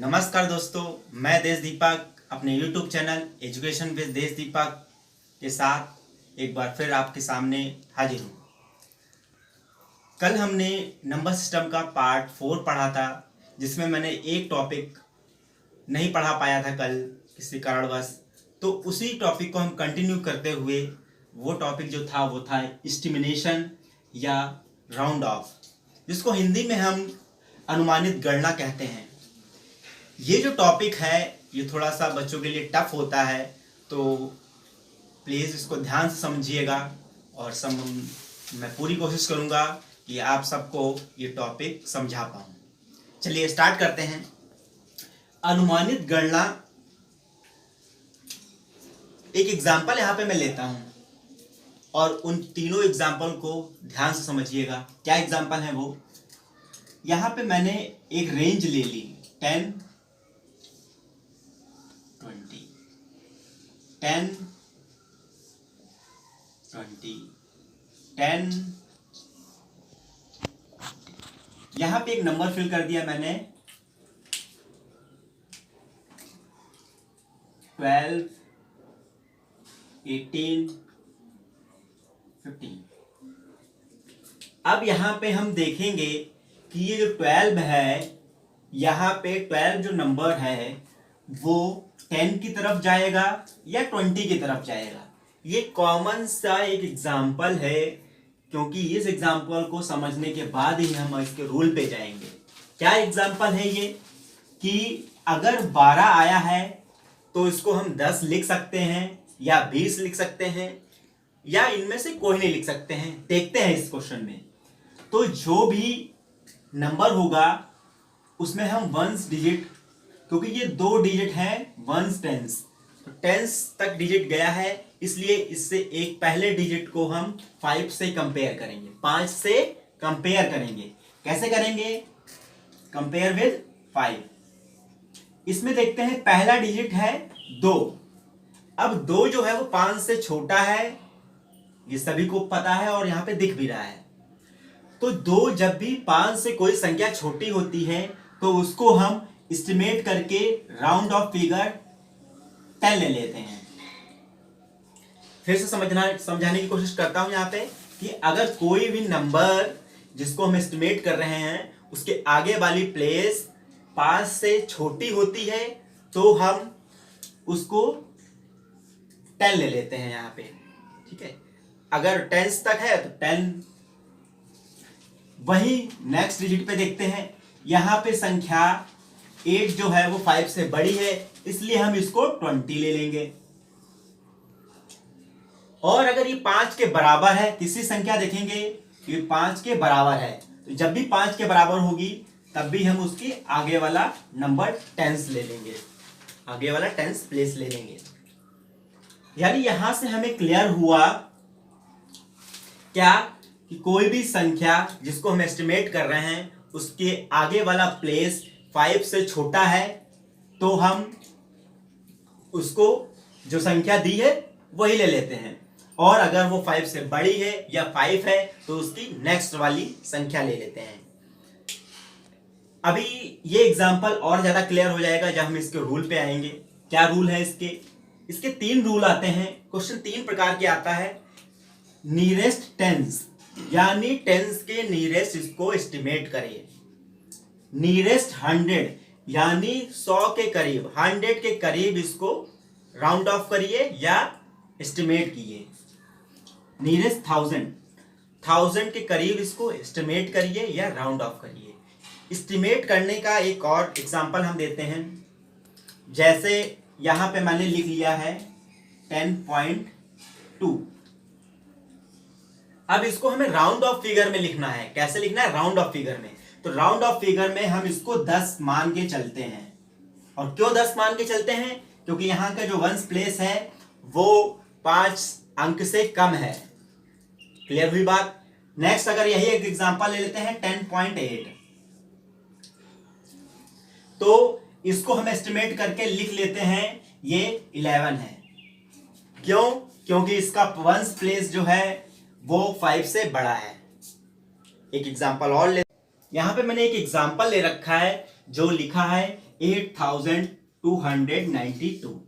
नमस्कार दोस्तों, मैं देश दीपक अपने YouTube चैनल एजुकेशन विद देश दीपक के साथ एक बार फिर आपके सामने हाजिर हूँ। कल हमने नंबर सिस्टम का पार्ट 4 पढ़ा था, जिसमें मैंने एक टॉपिक नहीं पढ़ा पाया था कल किसी कारणवश। तो उसी टॉपिक को हम कंटिन्यू करते हुए वो टॉपिक जो था वो था एस्टिमेशन या राउंड ऑफ, जिसको हिंदी में हम अनुमानित गणना कहते हैं। ये जो टॉपिक है ये थोड़ा सा बच्चों के लिए टफ होता है, तो प्लीज़ इसको ध्यान से समझिएगा और मैं पूरी कोशिश करूँगा कि आप सबको ये टॉपिक समझा पाऊँ। चलिए स्टार्ट करते हैं। अनुमानित गणना, एक एग्जाम्पल यहाँ पे मैं लेता हूँ और उन तीनों एग्जाम्पल को ध्यान से समझिएगा। क्या एग्जाम्पल है वो? यहाँ पे मैंने एक रेंज ले ली 10, 20, 10। यहां पे एक नंबर फिल कर दिया मैंने 12, 18, 15। अब यहां पे हम देखेंगे कि ये जो 12 है, यहां पे 12 जो नंबर है वो 10 की तरफ जाएगा या 20 की तरफ जाएगा। ये कॉमन सा एक एग्जाम्पल है, क्योंकि इस एग्जाम्पल को समझने के बाद ही हम इसके रूल पे जाएंगे। क्या एग्जाम्पल है ये? कि अगर 12 आया है तो इसको हम 10 लिख सकते हैं या 20 लिख सकते हैं या इनमें से कोई नहीं लिख सकते हैं। देखते हैं इस क्वेश्चन में। तो जो भी नंबर होगा उसमें हम वंस डिजिट, क्योंकि ये 2 डिजिट है, वंस टेंस, तो टेंस तक डिजिट गया है, इसलिए इससे एक पहले डिजिट को हम 5 से कंपेयर करेंगे, 5 से कंपेयर करेंगे। कैसे करेंगे? Compare with 5। इसमें देखते हैं पहला डिजिट है 2। अब 2 जो है वो 5 से छोटा है, ये सभी को पता है और यहां पे दिख भी रहा है। तो 2 जब भी 5 से कोई संख्या छोटी होती है तो उसको हम एस्टिमेट करके राउंड ऑफ फिगर 10 ले लेते हैं। फिर से समझाने की कोशिश करता हूं यहां पे कि अगर कोई भी नंबर जिसको हम एस्टिमेट कर रहे हैं उसके आगे वाली प्लेस 5 से छोटी होती है तो हम उसको 10 ले लेते हैं यहां पे। ठीक है, अगर 10 तक है तो 10। वही नेक्स्ट डिजिट पे देखते हैं, यहां पे संख्या 8 जो है वो 5 से बड़ी है, इसलिए हम इसको 20 ले लेंगे। और अगर ये 5 के बराबर है, तीसरी संख्या देखेंगे ये 5 के बराबर है, तो जब भी 5 के बराबर होगी तब भी हम उसकी आगे वाला नंबर 10 ले लेंगे, आगे वाला 10 प्लेस ले लेंगे। यानी यहां से हमें क्लियर हुआ क्या कि कोई भी संख्या जिसको हम एस्टिमेट कर रहे हैं उसके आगे वाला प्लेस 5 से छोटा है तो हम उसको जो संख्या दी है वही ले लेते हैं, और अगर वो 5 से बड़ी है या 5 है तो उसकी नेक्स्ट वाली संख्या ले लेते हैं। अभी ये एग्जांपल और ज्यादा क्लियर हो जाएगा जब हम इसके रूल पे आएंगे। क्या रूल है इसके 3 रूल आते हैं। क्वेश्चन 3 प्रकार के आता है। नियरेस्ट टेंस, यानी टेंस के नियरेस्ट इसको एस्टिमेट करिए। नियरेस्ट 100, यानी 100 के करीब, 100 के करीब इसको राउंड ऑफ करिए या एस्टिमेट कीजिए। नियरेस्ट 1000 के करीब इसको एस्टिमेट करिए या राउंड ऑफ करिए। एस्टिमेट करने का एक और एग्जांपल हम देते हैं। जैसे यहां पे मैंने लिख लिया है 10.2। अब इसको हमें राउंड ऑफ फिगर में लिखना है। कैसे लिखना है? राउंड ऑफ फिगर में। तो राउंड ऑफ फिगर में हम इसको 10 मान के चलते हैं। और क्यों 10 मान के चलते हैं? क्योंकि यहां का जो वंस प्लेस है वो 5 अंक से कम है। क्लियर हुई बात? नेक्स्ट अगर यही एक एग्जांपल ले लेते हैं 10.8, तो इसको हम एस्टिमेट करके लिख लेते हैं ये 11 है। क्यों? क्योंकि इसका वंस प्लेस जो है वो 5 से बड़ा है। एक एग्जांपल और ले, यहां पे मैंने एक एग्जांपल ले रखा है जो लिखा है 8292।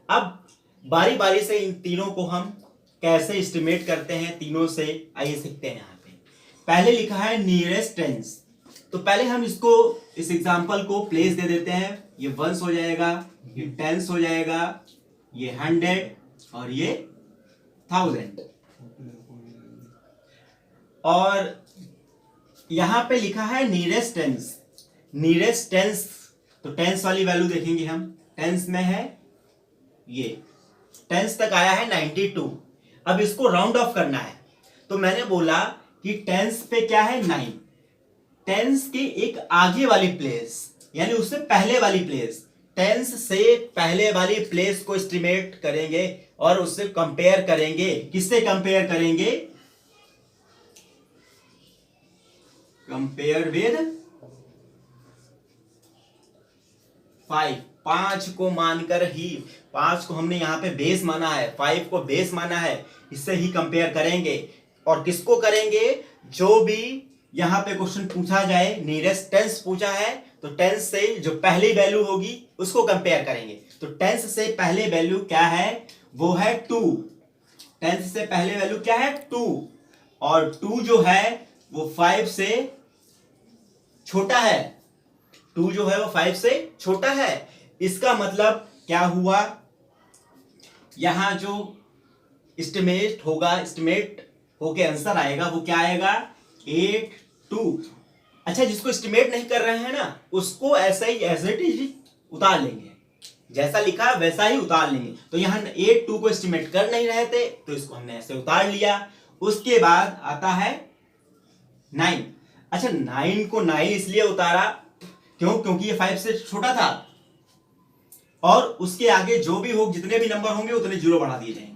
अब बारी बारी से इन तीनों को हम कैसे एस्टिमेट करते हैं तीनों से, आइए सीखते हैं। यहाँ पे पहले लिखा है नियरेस्ट टेंस, तो पहले हम इसको इस एग्जांपल को प्लेस दे देते हैं। ये वंस हो जाएगा, ये टेंस हो जाएगा, ये 100 और ये 1000। और यहां पे लिखा है नियरेस्ट टेंस। नियरेस्ट टेंस, तो टेंस वाली वैल्यू देखेंगे हम। टेंस में है ये, टेंस तक आया है 92। अब इसको राउंड ऑफ करना है, तो मैंने बोला कि टेंस पे क्या है 9, टेंस के एक आगे वाली प्लेस यानी उससे पहले वाली प्लेस, टेंस से पहले वाली प्लेस को एस्टिमेट करेंगे और उससे कंपेयर करेंगे। किससे कंपेयर करेंगे? कंपेयर विद 5, 5 को मानकर ही, 5 को हमने यहां पे बेस माना है, 5 को बेस माना है, इससे ही कंपेयर करेंगे। और किसको करेंगे? जो भी यहां पे क्वेश्चन पूछा जाए, नियरेस्ट टेंस पूछा है तो टेंस से जो पहली वैल्यू होगी उसको कंपेयर करेंगे। तो टेंस से पहले वैल्यू क्या है? वो है 2। टेंस से पहले वैल्यू क्या है? 2। और 2 जो है वो 5 से छोटा है। 2 जो है वो 5 से छोटा है। इसका मतलब क्या हुआ? यहां जो एस्टिमेट होगा, एस्टिमेट होके आंसर आएगा वो क्या आएगा? 82। अच्छा, जिसको एस्टिमेट नहीं कर रहे हैं ना, उसको ऐसा ही एज इट इज उतार लेंगे, जैसा लिखा वैसा ही उतार लेंगे। तो यहां 82 को एस्टिमेट कर नहीं रहे थे तो इसको हमने ऐसे उतार लिया। उसके बाद आता है 9। अच्छा, 9 को 9 इसलिए उतारा क्यों? क्योंकि ये 5 से छोटा था। और उसके आगे जो भी हो, जितने भी नंबर होंगे उतने जीरो बढ़ा दिए जाएंगे।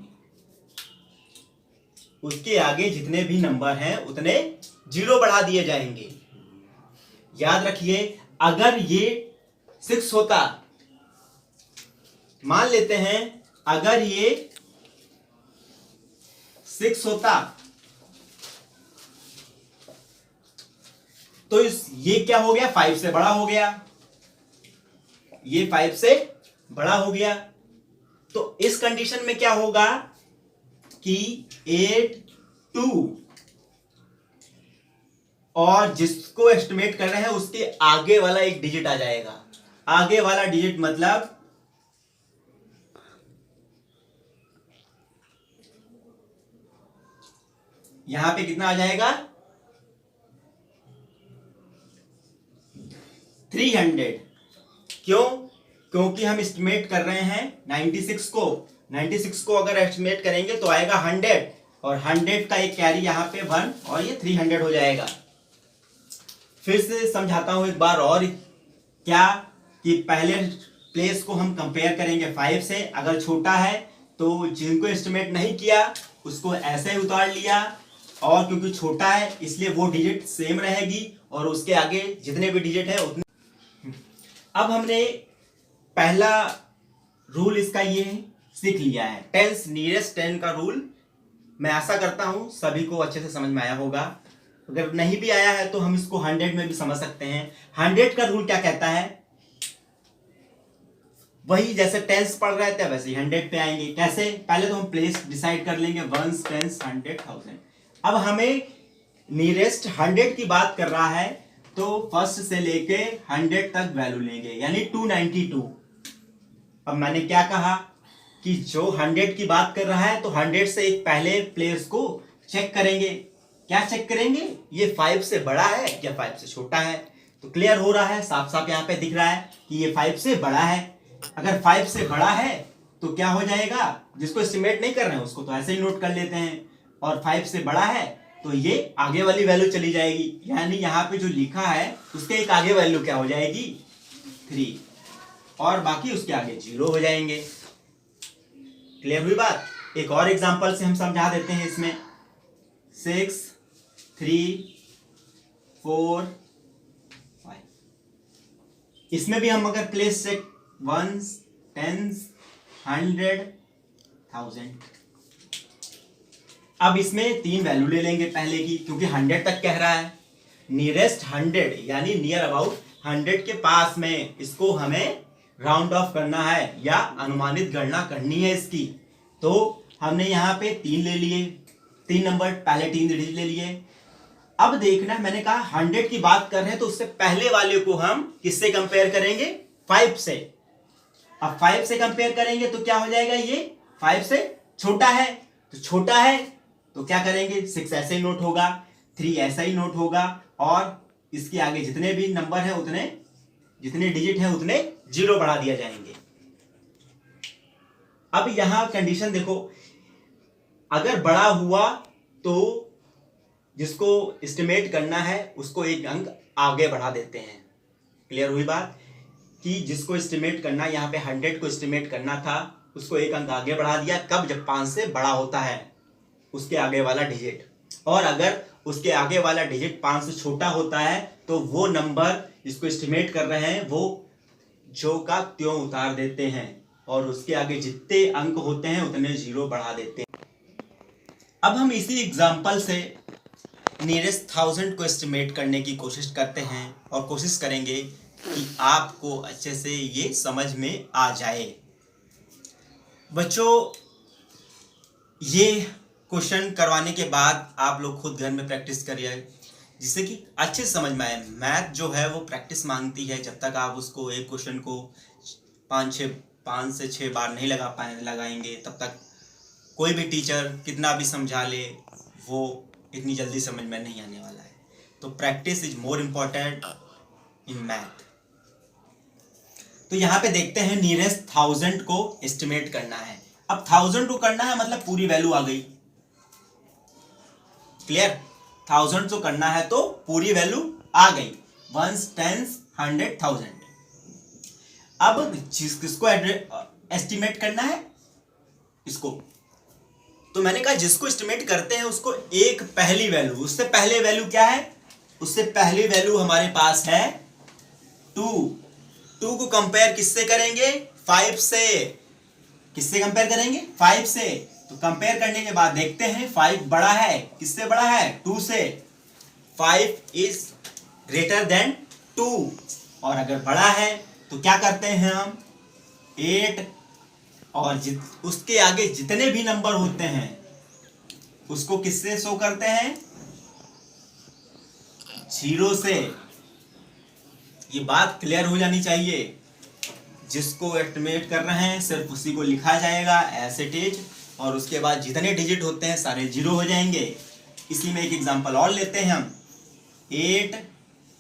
उसके आगे जितने भी नंबर हैं उतने जीरो बढ़ा दिए जाएंगे। याद रखिए, अगर ये 6 होता, मान लेते हैं अगर ये 6 होता तो ये क्या हो गया? 5 से बड़ा हो गया। ये 5 से बड़ा हो गया। तो इस कंडीशन में क्या होगा कि 82 और जिसको एस्टिमेट कर रहे हैं उसके आगे वाला एक डिजिट आ जाएगा। आगे वाला डिजिट मतलब यहां पे कितना आ जाएगा? 300। क्यों? क्योंकि हम एस्टिमेट कर रहे हैं 96 को। 96 को अगर एस्टिमेट करेंगे तो आएगा 100 और 100 का एक कैरी यहां पे 1 और ये 300 हो जाएगा। फिर से समझाता हूं एक बार और, क्या कि पहले प्लेस को हम कंपेयर करेंगे 5 से। अगर छोटा है तो जिनको एस्टिमेट नहीं किया उसको ऐसे ही उतार लिया, और क्योंकि छोटा है इसलिए वो डिजिट सेम रहेगी और उसके आगे जितने भी डिजिट है उतने। अब हमने पहला रूल इसका ये सीख लिया है, टेंस नियरेस्ट 10 का रूल। मैं आशा करता हूं सभी को अच्छे से समझ में आया होगा। अगर नहीं भी आया है तो हम इसको 100 में भी समझ सकते हैं। 100 का रूल क्या कहता है? वही जैसे टेंस पढ़ रहे थे वैसे ही 100 पे आएंगे। कैसे? पहले तो हम प्लेस डिसाइड कर लेंगे, 1, 10, 100, 1000। अब हमें नियरेस्ट 100 की बात कर रहा है तो फर्स्ट से लेके 100 तक वैल्यू लेंगे, यानी 292। अब मैंने क्या कहा कि जो 100 की बात कर रहा है तो 100 से एक पहले प्लेस को चेक करेंगे। क्या चेक करेंगे? ये 5 से बड़ा है या 5 से छोटा है। तो क्लियर हो रहा है, साफ साफ यहाँ पे दिख रहा है कि ये 5 से बड़ा है। अगर 5 से बड़ा है तो क्या हो जाएगा? जिसको एस्टिमेट नहीं कर रहे हैं उसको तो ऐसे ही नोट कर लेते हैं। और 5 से बड़ा है तो ये आगे वाली वैल्यू चली जाएगी, यानी यहाँ पे जो लिखा है उसके एक आगे वैल्यू क्या हो जाएगी? 3, और बाकी उसके आगे 0 हो जाएंगे। क्लियर हुई बात? एक और एग्जांपल से हम समझा देते हैं इसमें। 6, 3, 4, 5। इसमें भी हम अगर प्लेस चेक 1, 10, 100, 1000। अब इसमें 3 वैल्यू ले लेंगे पहले की, क्योंकि 100 तक कह रहा है। नियरेस्ट 100 यानी नियर अबाउट 100 के पास में इसको हमें राउंड ऑफ करना है या अनुमानित गणना करनी है इसकी। तो हमने यहाँ पे 3 ले लिए, 3 नंबर पहले 3 डिजिट ले लिए। अब देखना, मैंने कहा 100 की बात कर रहे हैं तो उससे पहले वाले को हम किससे कंपेयर करेंगे? 5 से। अब 5 से कंपेयर करेंगे तो क्या हो जाएगा? ये 5 से छोटा है, तो छोटा है तो क्या करेंगे? 6 ऐसे ही नोट होगा, 3 ऐसा ही नोट होगा, और इसके आगे जितने भी नंबर है उतने, जितने डिजिट है उतने 0 बढ़ा दिया जाएंगे। अब यहां कंडीशन देखो, अगर बड़ा हुआ तो जिसको एस्टिमेट करना है उसको एक अंक आगे बढ़ा देते हैं। क्लियर हुई बात? कि जिसको एस्टिमेट करना, यहाँ पे 100 को एस्टिमेट करना था, उसको एक अंक आगे बढ़ा दिया। कब? जब 5 से बड़ा होता है उसके आगे वाला डिजिट। और अगर उसके आगे वाला डिजिट 5 से छोटा होता है तो वो नंबर जिसको एस्टिमेट कर रहे हैं वो जो का त्यों उतार देते हैं, और उसके आगे जितने अंक होते हैं उतने 0 बढ़ा देते हैं। अब हम इसी एग्जाम्पल से नियरेस्ट 1000 को एस्टिमेट करने की कोशिश करते हैं, और कोशिश करेंगे कि आपको अच्छे से ये समझ में आ जाए। बच्चों, ये क्वेश्चन करवाने के बाद आप लोग खुद घर में प्रैक्टिस करिए, जिससे कि अच्छे से समझ में आए। मैथ जो है वो प्रैक्टिस मांगती है। जब तक आप उसको एक क्वेश्चन को 5 से 6 बार नहीं लगाएंगे तब तक कोई भी टीचर कितना भी समझा ले वो इतनी जल्दी समझ में नहीं आने वाला है। तो practice is more important in math. तो यहाँ पे देखते हैं नियरेस्ट 1000 को एस्टिमेट करना है। अब 1000 को करना है मतलब पूरी वैल्यू आ गई। क्लियर? 1000 को करना है तो पूरी वैल्यू आ गई, 1s 10s 100 1000। अब किसको एस्टिमेट करना है? इसको। तो मैंने कहा जिसको एस्टिमेट करते हैं उसको एक पहली वैल्यू, उससे पहले वैल्यू क्या है? उससे पहली वैल्यू हमारे पास है 2। 2 को कंपेयर किससे करेंगे? 5 से। किससे कंपेयर करेंगे? 5 से। तो कंपेयर करने के बाद देखते हैं 5 बड़ा है, किससे बड़ा है? 2 से। 5 इज ग्रेटर देन 2, और अगर बड़ा है तो क्या करते हैं हम? 8, और उसके आगे जितने भी नंबर होते हैं उसको किससे शो करते हैं? 0 से। ये बात क्लियर हो जानी चाहिए। जिसको एस्टिमेट कर रहे हैं सिर्फ उसी को लिखा जाएगा एज इट इज, और उसके बाद जितने डिजिट होते हैं सारे 0 हो जाएंगे। इसी में एक एग्जांपल और लेते हैं हम, 8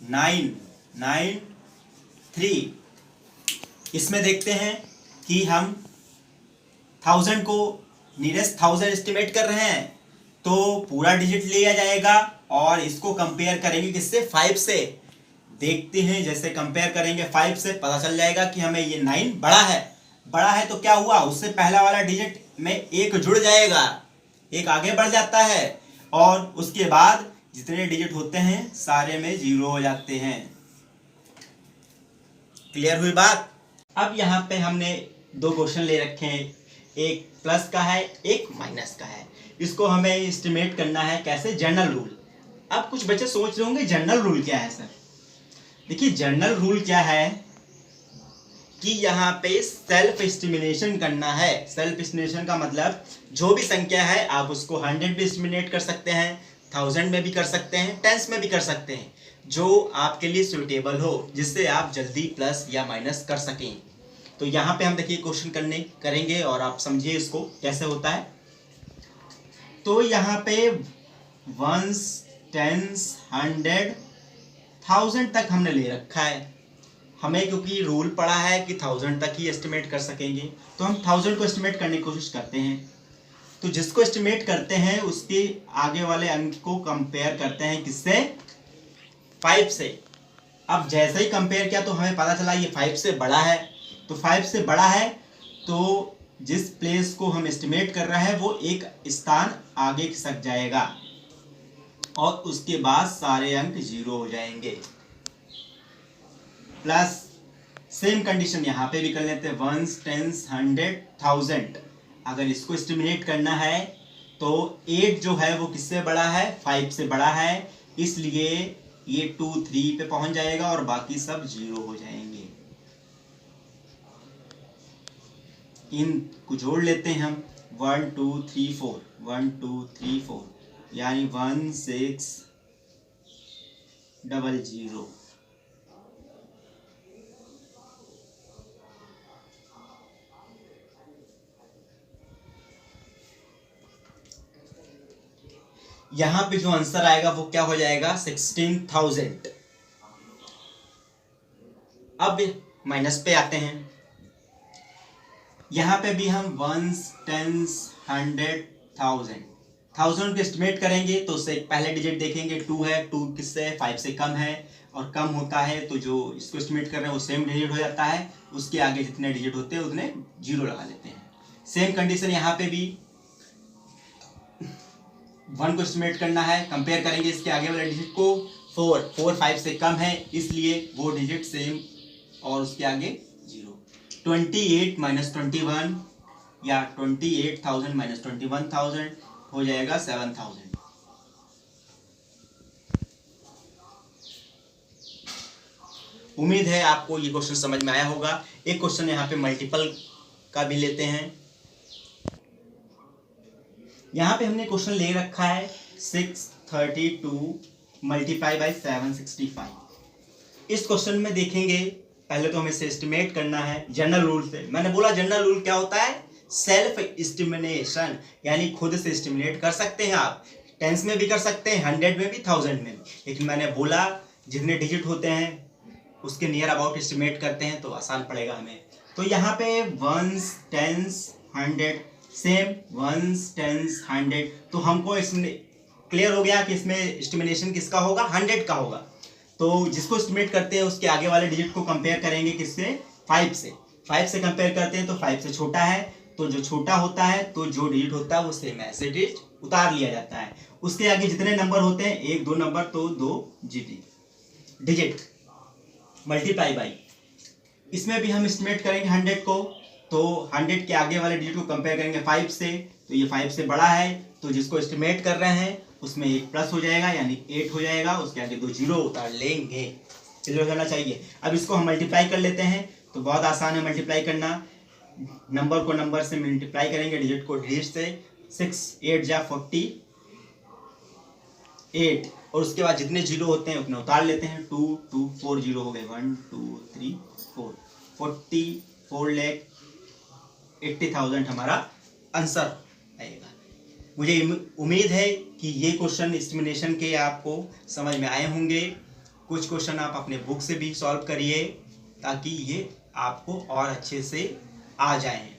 9 9 3। इसमें देखते हैं कि हम 1000 को नियरेस्ट 1000 एस्टिमेट कर रहे हैं तो पूरा डिजिट लिया जाएगा, और इसको कंपेयर करेंगे किससे? 5 से। देखते हैं, जैसे कंपेयर करेंगे 5 से पता चल जाएगा कि हमें ये 9 बड़ा है। बड़ा है तो क्या हुआ? उससे पहला वाला डिजिट में 1 जुड़ जाएगा, 1 आगे बढ़ जाता है, और उसके बाद जितने डिजिट होते हैं सारे में 0 हो जाते हैं। क्लियर हुई बात? अब यहाँ पे हमने 2 क्वेश्चन ले रखे हैं, एक प्लस का है एक माइनस का है। इसको हमें एस्टिमेट करना है कैसे? General rule. अब कुछ बच्चे सोच रहे होंगे जनरल रूल क्या है सर? देखिए जनरल रूल क्या है कि यहाँ पे सेल्फ एस्टिमेशन करना है। सेल्फ एस्टिमेशन का मतलब जो भी संख्या है आप उसको 100 भी एस्टिमेट कर सकते हैं, 1000 में भी कर सकते हैं, 10s में भी कर सकते हैं, जो आपके लिए सुटेबल हो, जिससे आप जल्दी प्लस या माइनस कर सकें। तो यहाँ पे हम देखिए क्वेश्चन करेंगे और आप समझिए इसको कैसे होता है। तो यहाँ पे 1s 10s 100 1000 तक हमने ले रखा है। हमें क्योंकि रूल पड़ा है कि 1000 तक ही एस्टिमेट कर सकेंगे, तो हम 1000 को एस्टिमेट करने की कोशिश करते हैं। तो जिसको एस्टिमेट करते हैं उसके आगे वाले अंक को कंपेयर करते हैं किससे? 5 से। अब जैसे ही कंपेयर किया तो हमें पता चला ये 5 से बड़ा है। तो 5 से बड़ा है तो जिस प्लेस को हम एस्टिमेट कर रहे हैं वो एक स्थान आगे खिसक जाएगा, और उसके बाद सारे अंक 0 हो जाएंगे। प्लस सेम कंडीशन यहाँ पे भी कर लेते हैं, 1s 10s 100 1000। अगर इसको एस्टिमेट करना है तो 8 जो है वो किससे बड़ा है? 5 से बड़ा है, इसलिए ये 2 3 पे पहुंच जाएगा और बाकी सब 0 हो जाएंगे। इन को जोड़ लेते हैं हम, 1 2 3 4, 1 2 3 4 यानी 1 6 0 0। यहां पे जो आंसर आएगा वो क्या हो जाएगा, 16,000। अब माइनस पे आते हैं। यहां पे भी हम 1s 10s 100 1000 1000 को एस्टिमेट करेंगे तो उससे पहले डिजिट देखेंगे 2 है, 2 किससे 5 से कम है और कम होता है तो जो इसको एस्टिमेट कर रहे हैं वो सेम डिजिट हो जाता है, उसके आगे जितने डिजिट होते हैं उतने 0 लगा लेते हैं। सेम कंडीशन यहाँ पे भी 1 को एस्टिमेट करना है, कंपेयर करेंगे इसके आगे वाले डिजिट को, 4 5 से कम है इसलिए वो डिजिट सेम और उसके आगे 0। 28 माइनस 21 या 28,000 माइनस 21,000 हो जाएगा 7,000। उम्मीद है आपको ये क्वेश्चन समझ में आया होगा। एक क्वेश्चन यहाँ पे मल्टीपल का भी लेते हैं। यहाँ पे हमने क्वेश्चन ले रखा है 632 मल्टीप्लाई बाई 765। इस क्वेश्चन में देखेंगे, पहले तो हमें इसे एस्टिमेट करना है जनरल रूल से। मैंने बोला जनरल रूल क्या होता है, सेल्फ एस्टिमेशन, यानी खुद से एस्टिमेट कर सकते हैं आप, टेंस में भी कर सकते हैं, 100 में भी, 1000 में भी। लेकिन मैंने बोला जितने डिजिट होते हैं उसके नियर अबाउट एस्टिमेट करते हैं तो आसान पड़ेगा हमें। तो यहाँ पे 1s 10s 100 same, 1s 10s 100, तो हमको इसमें क्लियर हो गया कि इसमें एस्टिमेशन किसका होगा, 100 का होगा। तो जिसको एस्टिमेट करते हैं उसके आगे वाले डिजिट को कंपेयर करेंगे किससे, 5 से। 5 से कंपेयर करते हैं तो 5 से छोटा है, तो जो छोटा होता है तो जो डिजिट होता है वो सेम एज इट इज उतार लिया जाता है। उसके आगे जितने नंबर होते हैं 1 2 नंबर तो 2 डिजिट मल्टीप्लाई बाई। इसमें भी हम एस्टिमेट करेंगे 100 को, तो 100 के आगे वाले डिजिट को कंपेयर करेंगे 5 से, तो ये 5 से बड़ा है तो जिसको एस्टिमेट कर रहे हैं उसमें एक प्लस हो जाएगा यानी 8 हो जाएगा, उसके आगे 2 0 उतार लेंगे, क्लियर करना चाहिए। अब इसको हम मल्टीप्लाई कर लेते हैं, तो बहुत आसान है मल्टीप्लाई करना। नंबर को नंबर से मल्टीप्लाई करेंगे, डिजिट को डिजिट से, 6 8 जा 48 और उसके बाद जितने 0 होते हैं उतने उतार लेते हैं। 2 2 4 0 हो गए, 1 2 3 4 44,80,000 हमारा आंसर आएगा। मुझे उम्मीद है कि ये क्वेश्चन एस्टिमेशन के आपको समझ में आए होंगे। कुछ क्वेश्चन आप अपने बुक से भी सॉल्व करिए ताकि ये आपको और अच्छे से आ जाएं।